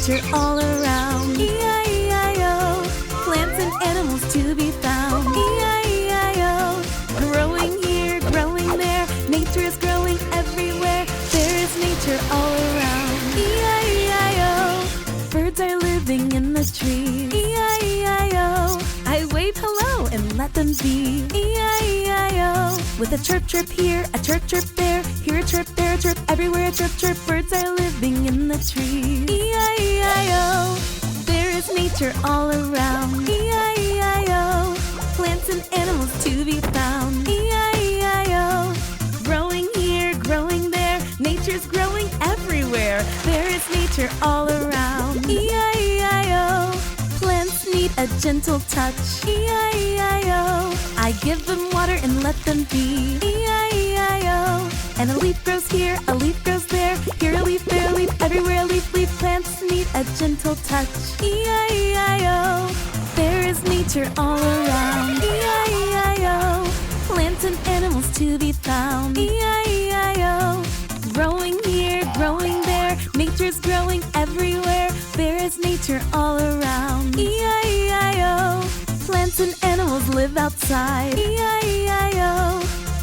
nature all around. E-I-E-I-O, plants and animals to be found. E-I-E-I-O, growing here, growing there, nature is growing everywhere. There is nature all around. E-I-E-I-O, birds are living in the trees. E-I-E-I-O, I wave hello and let them be. E-I-E-I-O, with a chirp chirp here, a chirp chirp there, here a chirp, there a chirp, everywhere a chirp chirp. Birds are living in the trees. E-I-E-I-O, there is nature all around. E-I-E-I-O, plants and animals to be found. E-I-E-I-O, growing here, growing there, nature's growing everywhere. There is nature all around. E-I-E-I-O, plants need a gentle touch. E-I-E-I-O, I give them water and let them be. E-I-E-I-O, and a leaf grows here, a leaf grows there, here a leaf, there a leaf, everywhere a leaf, leaf. Plants need a gentle touch. E-I-E-I-O, there is nature all around. E-I-E-I-O, plants and animals to be found. E-I-E-I-O, growing here, growing there, nature's growing everywhere. There is nature all around. E-I-E-I-O, plants and animals live outside. E-I-E-I-O,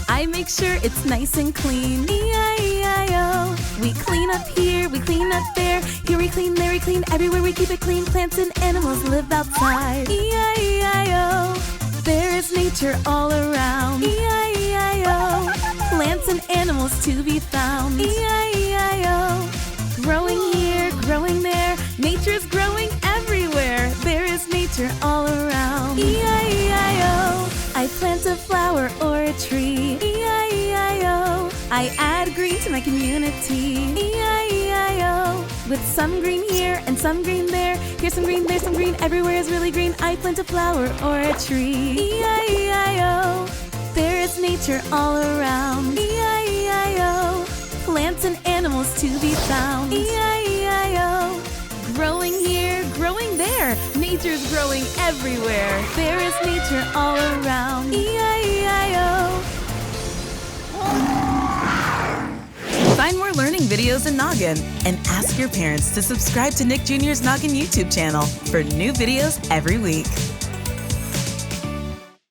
I make sure it's nice and clean. E-I-E-I-O, we clean up here, we clean up there, here we clean, there we clean, everywhere we keep it clean. Plants and animals live outside. E-I-E-I-O, there is nature all around. E-I-E-I-O, plants and animals to be found. E-I-E-I-O, growing here, growing there, nature's growing everywhere. There is nature all around. E-I-E-I-O, I plant a flower or a tree. E-I-E-I-O, I add green to my community. E-I-E-I-O, with some green here and some green there, here's some green, there's some green, everywhere is really green. I plant a flower or a tree. E-I-E-I-O, there is nature all around. E-I-E-I-O, plants and animals to be found. E-I-E-I-O, growing here, growing there, nature's growing everywhere. There is nature all around. E-I-E-I-O. Find more learning videos in Noggin and ask your parents to subscribe to Nick Jr.'s Noggin YouTube channel for new videos every week.